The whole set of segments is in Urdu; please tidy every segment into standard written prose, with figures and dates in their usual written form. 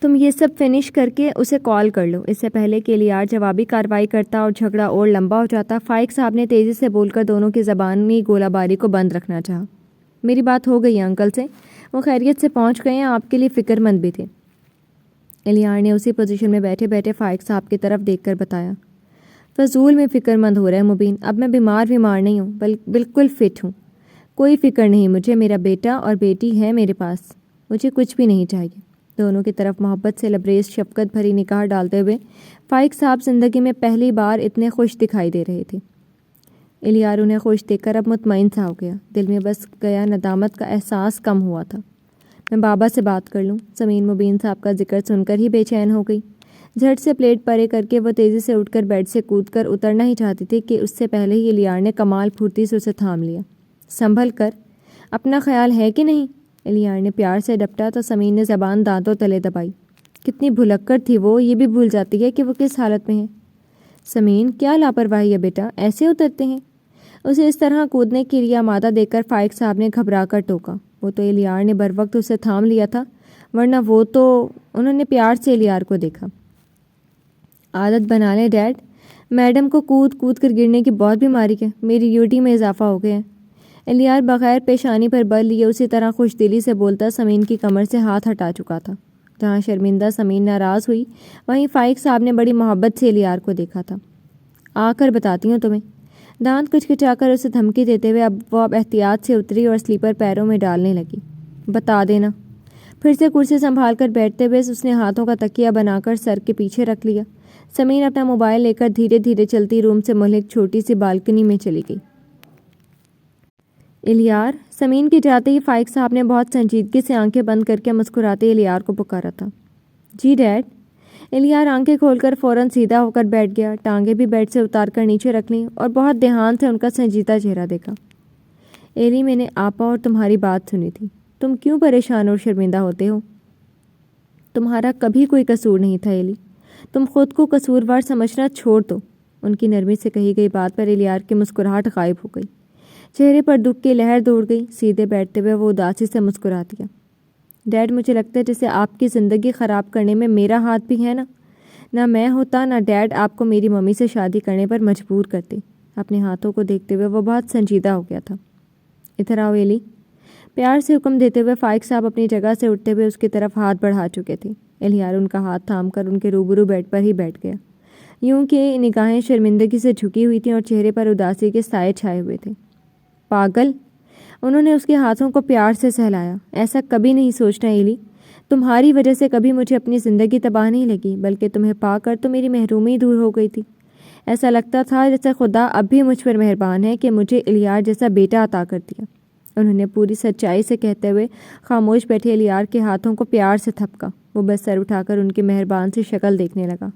تم یہ سب فنش کر کے اسے کال کر لو۔ اس سے پہلے کہ الیار جوابی کارروائی کرتا اور جھگڑا اور لمبا ہو جاتا، فائق صاحب نے تیزی سے بول کر دونوں کی زبانی گولہ باری کو بند رکھنا چاہا۔ میری بات ہو گئی ہے انکل سے، وہ خیریت سے پہنچ گئے ہیں، آپ کے لیے فکر مند بھی تھے۔ الیار نے اسی پوزیشن میں بیٹھے بیٹھے فائق صاحب کی طرف دیکھ کر بتایا۔ فضول میں فکر مند ہو رہا ہے مبین، اب میں بیمار نہیں ہوں، بالکل فٹ ہوں، کوئی فکر نہیں مجھے، میرا بیٹا اور بیٹی ہے میرے پاس، مجھے کچھ بھی نہیں چاہیے۔ دونوں کی طرف محبت سے لبریز شفقت بھری نگاہ ڈالتے ہوئے فائق صاحب زندگی میں پہلی بار اتنے خوش دکھائی دے رہے تھے۔ الیار انہیں خوش دیکھ کر اب مطمئن سا ہو گیا، دل میں بس گیا ندامت کا احساس کم ہوا تھا۔ میں بابا سے بات کر لوں؟ سمین مبین صاحب کا ذکر سن کر ہی بے چین ہو گئی۔ جھٹ سے پلیٹ پرے کر کے وہ تیزی سے اٹھ کر بیڈ سے کود کر اترنا ہی چاہتی تھی کہ اس سے پہلے ہی الیار نے کمال پھرتی سے اسے تھام لیا۔ سنبھل کر، اپنا خیال ہے کہ نہیں؟ الیار نے پیار سے ڈپٹا تو سمین نے زبان دانتوں تلے دبائی۔ کتنی بھلکڑ تھی وہ، یہ بھی بھول جاتی ہے کہ وہ کس حالت میں ہے۔ سمین، کیا لاپرواہی ہے بیٹا، ایسے اترتے ہیں؟ اسے اس طرح کودنے کے لیے آمادہ دیکھ کر فائق صاحب نے گھبرا کر ٹوکا۔ وہ تو الیار نے بر وقت اسے تھام لیا تھا، ورنہ وہ تو… انہوں نے پیار سے الیار کو دیکھا۔ عادت بنا لیں ڈیڈ، میڈم کو کود کود کر گرنے کی بہت بیماری ہے، میری ڈیوٹی میں اضافہ ہو گیا ہے۔ الیار بغیر پیشانی پر بل لیے اسی طرح خوش دلی سے بولتا سمین کی کمر سے ہاتھ ہٹا چکا تھا۔ جہاں شرمندہ سمین ناراض ہوئی، وہیں فائق صاحب نے بڑی محبت سے الیار کو دیکھا تھا۔ آ کر بتاتی ہوں تمہیں، دانت کچکچا کر اسے دھمکی دیتے ہوئے اب احتیاط سے اتری اور سلیپر پیروں میں ڈالنے لگی۔ بتا دینا۔ پھر سے کرسی سنبھال کر بیٹھتے ہوئے اس نے ہاتھوں کا تکیہ بنا کر سر کے پیچھے رکھ لیا۔ سمین اپنا موبائل لے کر دھیرے دھیرے چلتی روم سے مہلک چھوٹی سی بالکنی میں چلی گئی۔ الیار، سمین کی جاتے ہی فائق صاحب نے بہت سنجیدگی سے آنکھیں بند کر کے مسکراتے الیار کو پکارا تھا۔ جی ڈیڈ۔ الیار آنکھیں کھول کر فوراً سیدھا ہو کر بیٹھ گیا، ٹانگیں بھی بیڈ سے اتار کر نیچے رکھ لیں اور بہت دھیان سے ان کا سنجیدہ چہرہ دیکھا۔ ایلی، میں نے آپا اور تمہاری بات سنی تھی، تم کیوں پریشان اور شرمندہ ہوتے ہو؟ تمہارا کبھی کوئی قصور نہیں تھا ایلی، تم خود کو قصوروار سمجھنا چھوڑ دو۔ ان کی نرمی سے کہی گئی بات پر الیار کی مسکراہٹ غائب ہو گئی، چہرے پر دکھ کی لہر دوڑ گئی۔ سیدھے بیٹھتے ہوئے وہ اداسی سے مسکرا دیا۔ ڈیڈ، مجھے لگتا ہے جیسے آپ کی زندگی خراب کرنے میں میرا ہاتھ بھی ہے نا۔ نہ میں ہوتا نہ ڈیڈ آپ کو میری ممی سے شادی کرنے پر مجبور کرتے۔ اپنے ہاتھوں کو دیکھتے ہوئے وہ بہت سنجیدہ ہو گیا تھا۔ ادھر آؤ ایلی، پیار سے حکم دیتے ہوئے فائق صاحب اپنی جگہ سے اٹھتے ہوئے اس کی طرف ہاتھ بڑھا چکے تھے۔ الیار ان کا ہاتھ تھام کر ان کے روبرو بیڈ پر ہی بیٹھ گیا، یوں کہ نگاہیں شرمندگی سے جھکی ہوئی تھیں اور چہرے پر اداسی کے سائے چھائے ہوئے تھے۔ پاگل، انہوں نے اس کے ہاتھوں کو پیار سے سہلایا، ایسا کبھی نہیں سوچنا ایلی، تمہاری وجہ سے کبھی مجھے اپنی زندگی تباہ نہیں لگی، بلکہ تمہیں پا کر تو میری محرومی دور ہو گئی تھی۔ ایسا لگتا تھا جیسے خدا اب بھی مجھ پر مہربان ہے کہ مجھے الیار جیسا بیٹا عطا کر دیا۔ انہوں نے پوری سچائی سے کہتے ہوئے خاموش بیٹھے الیار کے ہاتھوں کو پیار سے تھپکا۔ وہ بس سر اٹھا کر ان کی مہربان سی شکل دیکھنے لگا۔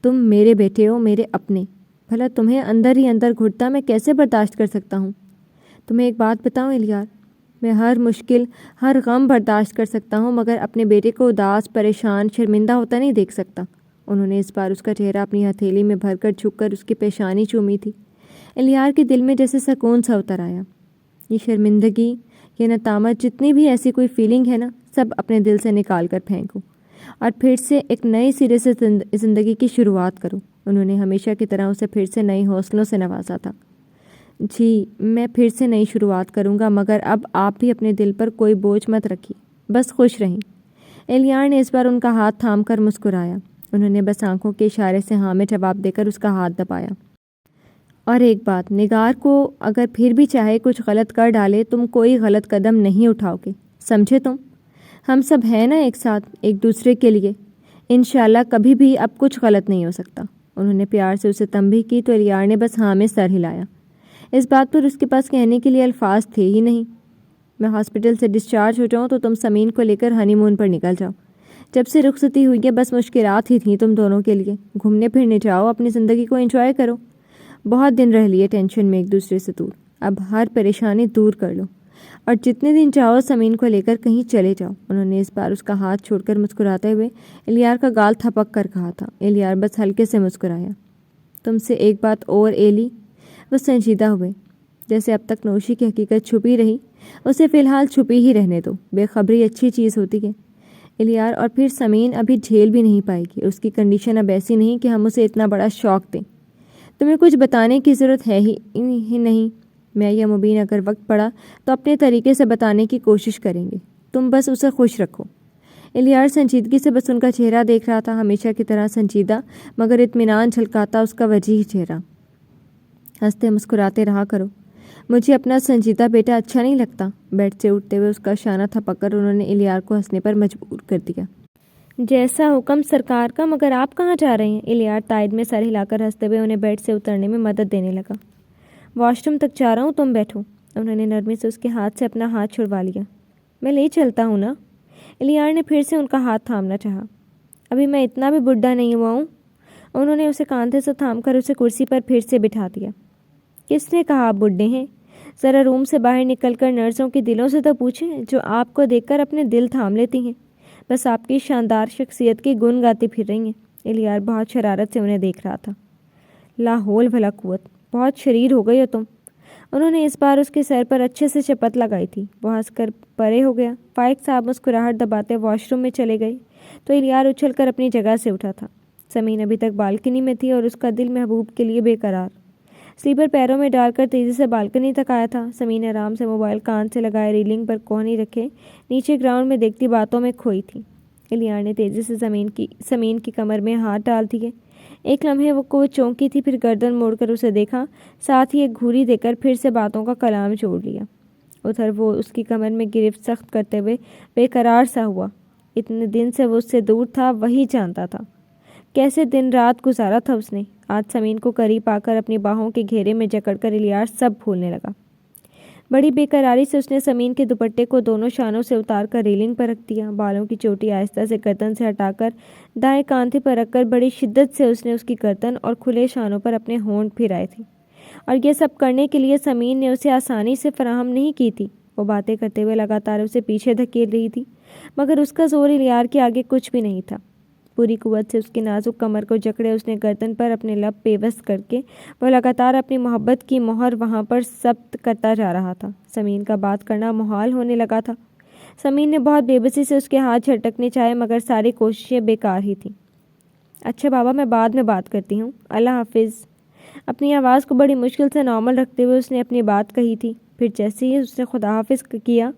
تم میرے بیٹے ہو، میرے اپنے، بھلا تمہیں اندر ہی اندر گھٹتا میں کیسے برداشت کر سکتا ہوں؟ تمہیں ایک بات بتاؤں الیار، میں ہر مشکل، ہر غم برداشت کر سکتا ہوں، مگر اپنے بیٹے کو اداس، پریشان، شرمندہ ہوتا نہیں دیکھ سکتا۔ انہوں نے اس بار اس کا چہرہ اپنی ہتھیلی میں بھر کر جھک کر اس کی پیشانی چومی تھی۔ الیار کے دل میں جیسے سکون سا اتر آیا۔ یہ شرمندگی، یہ ندامت، جتنی بھی ایسی کوئی فیلنگ ہے نا، سب اپنے دل سے نکال کر پھینکو اور پھر سے ایک نئے سرے سے زندگی کی شروعات کرو۔ انہوں نے ہمیشہ کی طرح اسے پھر سے نئے حوصلوں سے نوازا تھا۔ جی، میں پھر سے نئی شروعات کروں گا، مگر اب آپ بھی اپنے دل پر کوئی بوجھ مت رکھیے، بس خوش رہیں۔ الیار نے اس بار ان کا ہاتھ تھام کر مسکرایا۔ انہوں نے بس آنکھوں کے اشارے سے ہاں میں جواب دے کر اس کا ہاتھ دبایا۔ اور ایک بات، نگار کو اگر پھر بھی چاہے کچھ غلط کر ڈالے، تم کوئی غلط قدم نہیں اٹھاؤ گے، سمجھے تم؟ ہم سب ہیں نا ایک ساتھ، ایک دوسرے کے لیے، انشاءاللہ کبھی بھی اب کچھ غلط نہیں ہو سکتا۔ انہوں نے پیار سے اسے تنبیہ کی تو الیار نے بس ہاں میں سر ہلایا۔ اس بات پر اس کے پاس کہنے کے لیے الفاظ تھے ہی نہیں۔ میں ہاسپٹل سے ڈسچارج ہو جاؤں تو تم سمین کو لے کر ہنی مون پر نکل جاؤ۔ جب سے رخصتی ہوئی ہے بس مشکلات ہی تھیں تم دونوں کے لیے، گھومنے پھرنے جاؤ، اپنی زندگی کو انجوائے کرو۔ بہت دن رہ لیے ٹینشن میں ایک دوسرے سے دور، اب ہر پریشانی دور کر لو اور جتنے دن چاہو سمین کو لے کر کہیں چلے جاؤ۔ انہوں نے اس بار اس کا ہاتھ چھوڑ کر مسکراتے ہوئے الیار کا گال تھپک کر کہا تھا۔ الیار بس ہلکے سے مسکرایا۔ تم سے ایک بات اور ایلی، وہ سنجیدہ ہوئے۔ جیسے اب تک نوشی کی حقیقت چھپی رہی، اسے فی الحال چھپی ہی رہنے دو، بے خبری اچھی چیز ہوتی ہے۔ الیار، اور پھر سمین ابھی جھیل بھی نہیں پائے گی. اس کی کنڈیشن اب ایسی نہیں کہ ہم اسے اتنا بڑا شوق دیں. تمہیں کچھ بتانے کی ضرورت ہے ہی نہیں. میں یا مبین اگر وقت پڑا تو اپنے طریقے سے بتانے کی کوشش کریں گے. تم بس اسے خوش رکھو. الیار سنجیدگی سے بس ان کا چہرہ دیکھ رہا تھا، ہمیشہ کی طرح سنجیدہ مگر اطمینان جھلکاتا اس کا وجیح چہرہ. ہنستے مسکراتے رہا کرو. مجھے اپنا سنجیدہ بیٹا اچھا نہیں لگتا. بیڈ سے اٹھتے ہوئے اس کا شانہ تھپک کر انہوں نے الیار کو ہنسنے پر مجبور کر دیا. جیسا حکم سرکار کا. مگر آپ کہاں جا رہے ہیں؟ الیار تائید میں سر ہلا کر ہنستے ہوئے انہیں بیڈ سے اترنے میں مدد دینے لگا. واش روم تک جا رہا ہوں، تم بیٹھو. انہوں نے نرمی سے اس کے ہاتھ سے اپنا ہاتھ چھڑوا لیا. میں لے چلتا ہوں نا. الیار نے پھر سے ان کا ہاتھ تھامنا چاہا. ابھی میں اتنا بھی بڈھا نہیں ہوا ہوں. انہوں نے اسے کاندھے سے تھام کر اسے کرسی پر پھر سے بٹھا دیا. کس نے کہا آپ بڈھے ہیں؟ ذرا روم سے باہر نکل کر نرسوں کے دلوں سے تو پوچھیں جو آپ کو دیکھ کر اپنے دل تھام لیتی ہیں. بس آپ کی شاندار شخصیت کی گن گاتی پھر رہی ہیں. الیار بہت شرارت سے انہیں دیکھ رہا تھا. لا حول ولا قوت، بہت شریر ہو گئی ہو تم. انہوں نے اس بار اس کے سر پر اچھے سے چپت لگائی تھی. وہ ہنس کر پرے ہو گیا. فائق صاحب مسکراہٹ دباتے واش روم میں چلے گئے تو الیار اچھل کر اپنی جگہ سے اٹھا تھا. سمین ابھی تک بالکنی میں تھی اور اس کا دل محبوب کے لیے بے قرار. سلیپر پیروں میں ڈال کر تیزی سے بالکنی تک آیا تھا. سمین آرام سے موبائل کان سے لگائے ریلنگ پر کوہنی رکھے نیچے گراؤنڈ میں دیکھتی باتوں میں کھوئی تھی. الیار نے تیزی سے سمین کی کمر میں ہاتھ ڈال دیے. ایک لمحے وہ چونکی تھی، پھر گردن موڑ کر اسے دیکھا، ساتھ ہی ایک گھوری دے کر پھر سے باتوں کا کلام جوڑ لیا. ادھر وہ اس کی کمر میں گرفت سخت کرتے ہوئے بے قرار سا ہوا. اتنے دن سے وہ اس سے دور تھا، وہی جانتا تھا کیسے دن رات گزارا تھا اس نے. آج سمین کو قریب آ کر اپنی باہوں کے گھیرے میں جکڑ کر الیار سب بھولنے لگا. بڑی بے قراری سے اس نے سمین کے دوپٹے کو دونوں شانوں سے اتار کر ریلنگ پر رکھ دیا. بالوں کی چوٹی آہستہ سے گردن سے ہٹا کر دائیں کاندھے پر رکھ کر بڑی شدت سے اس نے اس کی گردن اور کھلے شانوں پر اپنے ہونٹ پھرائے تھے. اور یہ سب کرنے کے لیے سمین نے اسے آسانی سے فراہم نہیں کی تھی. وہ باتیں کرتے ہوئے لگاتار اسے پیچھے دھکیل رہی تھی، مگر اس کا زور الیار کے آگے کچھ بھی نہیں تھا. پوری قوت سے اس کی نازک کمر کو جکڑے اس نے گردن پر اپنے لب پیوست کر کے وہ لگاتار اپنی محبت کی مہر وہاں پر ثبت کرتا جا رہا تھا. سمین کا بات کرنا محال ہونے لگا تھا. سمین نے بہت بے بسی سے اس کے ہاتھ جھٹکنے چاہے مگر ساری کوششیں بیکار ہی تھیں. اچھا بابا، میں بعد میں بات کرتی ہوں، اللہ حافظ. اپنی آواز کو بڑی مشکل سے نارمل رکھتے ہوئے اس نے اپنی بات کہی تھی. پھر جیسے ہی اس نے خدا حافظ کیا،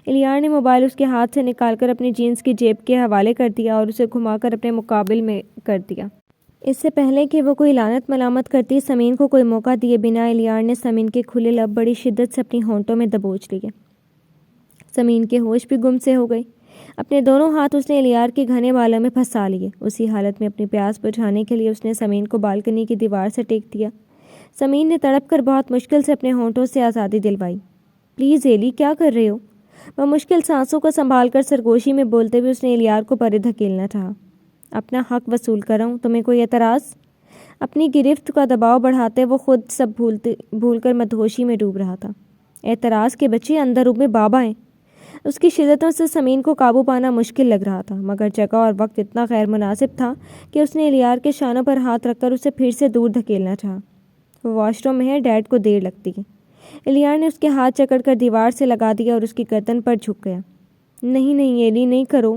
الیار نے موبائل اس کے ہاتھ سے نکال کر اپنی جینس کی جیب کے حوالے کر دیا اور اسے گھما کر اپنے مقابل میں کر دیا. اس سے پہلے کہ وہ کوئی لعنت ملامت کرتی، سمین کو کوئی موقع دیے بنا الیار نے سمین کے کھلے لب بڑی شدت سے اپنی ہونٹوں میں دبوچ لیے. سمین کے ہوش بھی گم سے ہو گئے. اپنے دونوں ہاتھ اس نے الیار کے گھنے بالوں میں پھنسا لیے. اسی حالت میں اپنی پیاس بجھانے کے لیے اس نے سمین کو بالکنی کی دیوار سے ٹیک دیا. سمین نے تڑپ کر بہت مشکل سے اپنے ہونٹوں سے آزادی دلوائی. پلیز ایلی، کیا کر رہے ہو؟ وہ مشکل سانسوں کو سنبھال کر سرگوشی میں بولتے ہوئے اس نے الیار کو پرے دھکیلنا چاہا. اپنا حق وصول کر رہا ہوں، تمہیں کوئی اعتراض؟ اپنی گرفت کا دباؤ بڑھاتے وہ خود سب بھول کر مدہوشی میں ڈوب رہا تھا. اعتراض کے بچے اندر روم میں بابا ہیں. اس کی شدتوں سے سمین کو قابو پانا مشکل لگ رہا تھا، مگر جگہ اور وقت اتنا غیر مناسب تھا کہ اس نے الیار کے شانوں پر ہاتھ رکھ کر اسے پھر سے دور دھکیلنا چاہا. وہ واش روم میں ہے، ڈیڈ کو دیر لگتی ہے. الیار نے اس کے ہاتھ جکڑ کر دیوار سے لگا دیا اور اس کی گردن پر جھک گیا. نہیں ایلی، نہیں کرو.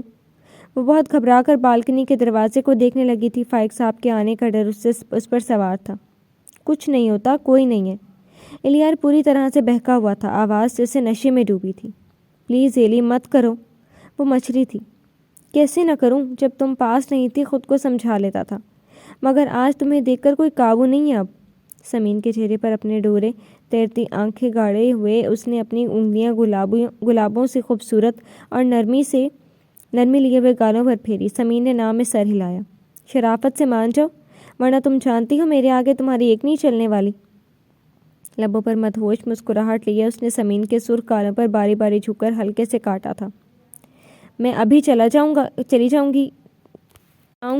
وہ بہت گھبرا کر بالکنی کے دروازے کو دیکھنے لگی تھی. فائق صاحب کے آنے کا ڈر اس پر سوار تھا. کچھ نہیں ہوتا، کوئی نہیں ہے. الیار پوری طرح سے بہکا ہوا تھا، آواز جیسے نشے میں ڈوبی تھی. پلیز ایلی، مت کرو. وہ مچلی تھی. کیسے نہ کروں؟ جب تم پاس نہیں تھی خود کو سمجھا لیتا تھا، مگر آج تمہیں دیکھ کر کوئی قابو نہیں ہے اب. سمین کے چہرے پر اپنے ڈورے تیرتی آنکھیں گاڑے ہوئے اس نے اپنی انگلیاں گلابوں سے خوبصورت اور نرمی لیے ہوئے گالوں پر پھیری. سمین نے نام میں سر ہلایا. شرافت سے مان جاؤ، ورنہ تم جانتی ہو میرے آگے تمہاری ایک نہیں چلنے والی. لبوں پر مدہوش مسکراہٹ لیے اس نے سمین کے سرخ گالوں پر باری باری جھک کر ہلکے سے کاٹا تھا. میں ابھی چلی جاؤں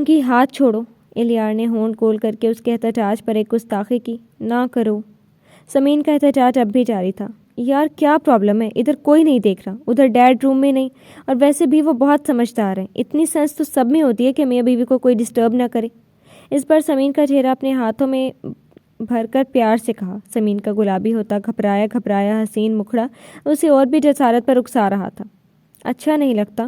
گی، ہاتھ چھوڑو. الیار نے ہونٹ گول کر کے اس کے احتجاج پر ایک گستاخی کی. نہ کرو. سمین کا احتجاج اب بھی جاری تھا. یار کیا پرابلم ہے؟ ادھر کوئی نہیں دیکھ رہا، ادھر ڈیڈ روم میں نہیں، اور ویسے بھی وہ بہت سمجھدار ہیں. اتنی سینس تو سب میں ہوتی ہے کہ میاں بیوی کو کوئی ڈسٹرب نہ کرے. اس پر سمین کا چہرہ اپنے ہاتھوں میں بھر کر پیار سے کہا. سمین کا گلابی ہوتا گھبرایا حسین مکھڑا اسے اور بھی جسارت پر اکسا رہا تھا. اچھا نہیں لگتا.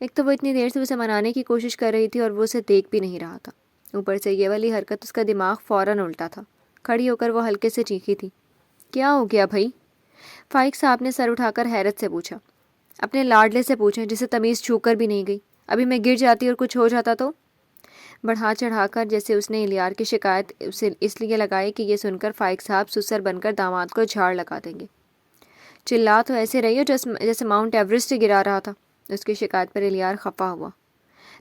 ایک تو وہ اتنی دیر سے اسے منانے کی کوشش کر رہی تھی اور وہ اسے دیکھ بھی نہیں رہا تھا، اوپر سے یہ والی حرکت اس کا دماغ فوراً الٹا تھا۔ کھڑی ہو کر وہ ہلکے سے چیخی تھی، کیا ہو گیا بھائی؟ فائق صاحب نے سر اٹھا کر حیرت سے پوچھا۔ اپنے لاڈلے سے پوچھیں جسے تمیز چھو کر بھی نہیں گئی، ابھی میں گر جاتی اور کچھ ہو جاتا تو؟ بڑھا چڑھا کر جیسے اس نے الیار کی شکایت اسے اس لیے لگائی کہ یہ سن کر فائق صاحب سسر بن کر داماد کو جھاڑ لگا دیں گے۔ چلا تو ایسے رہی ہو جیسے ماؤنٹ ایوریسٹ گرا رہا تھا۔ اس کی شکایت پر الیار خفا ہوا۔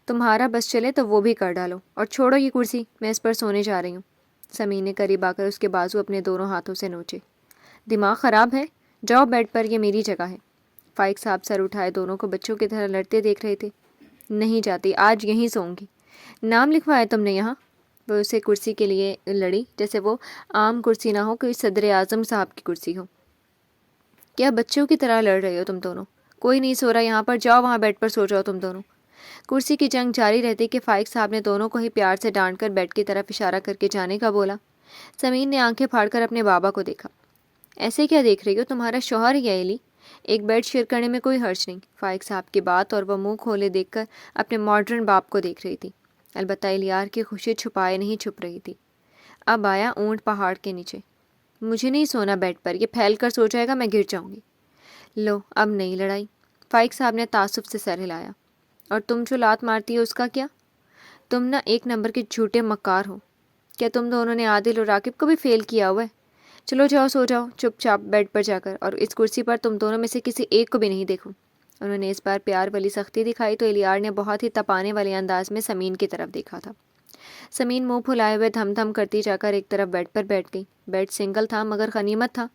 تمہارا بس چلے تو وہ بھی کر ڈالو، اور چھوڑو یہ کرسی، میں اس پر سونے جا رہی ہوں۔ سمین نے قریب آ کر اس کے بازو اپنے دونوں ہاتھوں سے نوچے۔ دماغ خراب ہے؟ جاؤ بیڈ پر، یہ میری جگہ ہے۔ فائق صاحب سر اٹھائے دونوں کو بچوں کی طرح لڑتے دیکھ رہے تھے۔ نہیں جاتی، آج یہیں سوؤں گی۔ نام لکھوایا تم نے یہاں؟ وہ اسے کرسی کے لیے لڑی جیسے وہ عام کرسی نہ ہو، کوئی صدر اعظم صاحب کی کرسی ہو۔ کیا بچوں کی طرح لڑ رہے ہو تم دونوں؟ کوئی نہیں سو رہا یہاں پر، جاؤ وہاں بیڈ پر سو جاؤ تم دونوں۔ کرسی کی جنگ جاری رہتی کہ فائق صاحب نے دونوں کو ہی پیار سے ڈانٹ کر بیڈ کی طرف اشارہ کر کے جانے کا بولا۔ سمین نے آنکھیں پھاڑ کر اپنے بابا کو دیکھا۔ ایسے کیا دیکھ رہی ہو؟ تمہارا شوہر ہی ہے ایلی، ایک بیڈ شیئر کرنے میں کوئی حرج نہیں۔ فائق صاحب کی بات اور وہ منہ کھولے دیکھ کر اپنے ماڈرن باپ کو دیکھ رہی تھی۔ البتہ الیار کی خوشی چھپائے نہیں چھپ رہی تھی۔ اب آیا اونٹ پہاڑ کے نیچے۔ مجھے نہیں سونا بیڈ پر، یہ پھیل کر سو جائے گا، میں گر جاؤں گی۔ لو اب نئی لڑائی۔ فائق صاحب نے تعصب سے سر ہلایا۔ اور تم جو لات مارتی ہو اس کا کیا؟ تم نہ ایک نمبر کے جھوٹے مکار ہو۔ کیا تم دونوں نے عادل اور راکب کو بھی فیل کیا ہوا ہے؟ چلو جاؤ سو جاؤ چپ چاپ بیڈ پر جا کر، اور اس کرسی پر تم دونوں میں سے کسی ایک کو بھی نہیں دیکھوں۔ انہوں نے اس بار پیار والی سختی دکھائی تو الیار نے بہت ہی تپانے والے انداز میں سمین کی طرف دیکھا تھا۔ سمین منہ پھلائے ہوئے دھم دھم کرتی جا کر ایک طرف بیڈ پر بیٹھ گئی۔ بیڈ سنگل تھا مگر غنیمت تھا،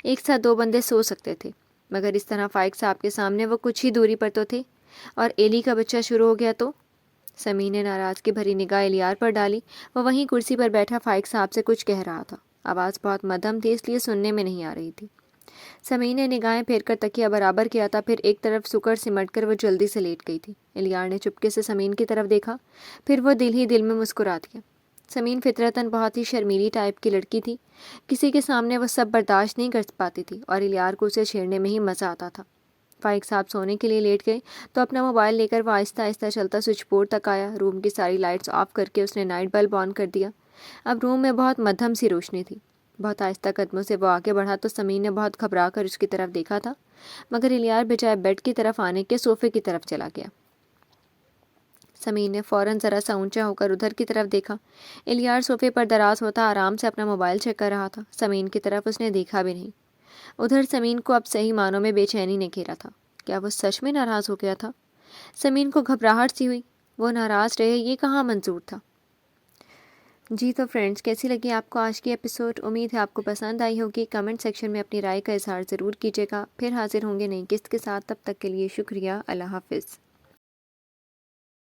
ایک ساتھ دو بندے سو سکتے تھے، مگر اس طرح فائق صاحب کے سامنے وہ کچھ ہی دوری پر تو تھے، اور ایلی کا بچہ شروع ہو گیا تو؟ سمین نے ناراضگی بھری نگاہ الیار پر ڈالی۔ وہ وہیں کرسی پر بیٹھا فائق صاحب سے کچھ کہہ رہا تھا، آواز بہت مدھم تھی اس لیے سننے میں نہیں آ رہی تھی۔ سمین نے نگاہیں پھیر کر تکیہ برابر کیا تھا، پھر ایک طرف سکڑ سمٹ کر وہ جلدی سے لیٹ گئی تھی۔ الیار نے چپکے سے سمین کی طرف دیکھا، پھر وہ دل ہی دل میں مسکرا دیا۔ سمین فطرتاً بہت ہی شرمیلی ٹائپ کی لڑکی تھی، کسی کے سامنے وہ سب برداشت نہیں کر پاتی تھی، اور الیار کو اسے چھیڑنے میں ہی مزہ آتا تھا۔ فائق صاحب سونے کے لیے لیٹ گئے تو اپنا موبائل لے کر وہ آہستہ آہستہ چلتا سوئچ بورڈ تک آیا۔ روم کی ساری لائٹس آف کر کے اس نے نائٹ بلب آن کر دیا۔ اب روم میں بہت مدھم سی روشنی تھی۔ بہت آہستہ قدموں سے وہ آگے بڑھا تو سمین نے بہت گھبرا کر اس کی طرف دیکھا تھا، مگر الیار بجائے بیڈ کی طرف آنے کے صوفے کی طرف چلا گیا۔ سمین نے فوراً ذرا سا اونچا ہو کر ادھر کی طرف دیکھا۔ الیار صوفے پر دراز ہوتا آرام سے اپنا موبائل چیک کر رہا تھا۔ سمین کی طرف اس نے دیکھا بھی نہیں۔ ادھر سمین کو اب صحیح معنوں میں بے چینی نے گھیرا تھا۔ کیا وہ سچ میں ناراض ہو گیا تھا؟ سمین کو گھبراہٹ سی ہوئی۔ وہ ناراض رہے یہ کہاں منظور تھا؟ جی تو فرینڈز، کیسی لگی آپ کو آج کی ایپیسوڈ؟ امید ہے آپ کو پسند آئی ہوگی۔ کمنٹ سیکشن میں اپنی رائے کا اظہار ضرور کیجیے گا۔ پھر حاضر ہوں گے نئی قسط کے ساتھ، تب تک کے لیے شکریہ۔ اللہ حافظ۔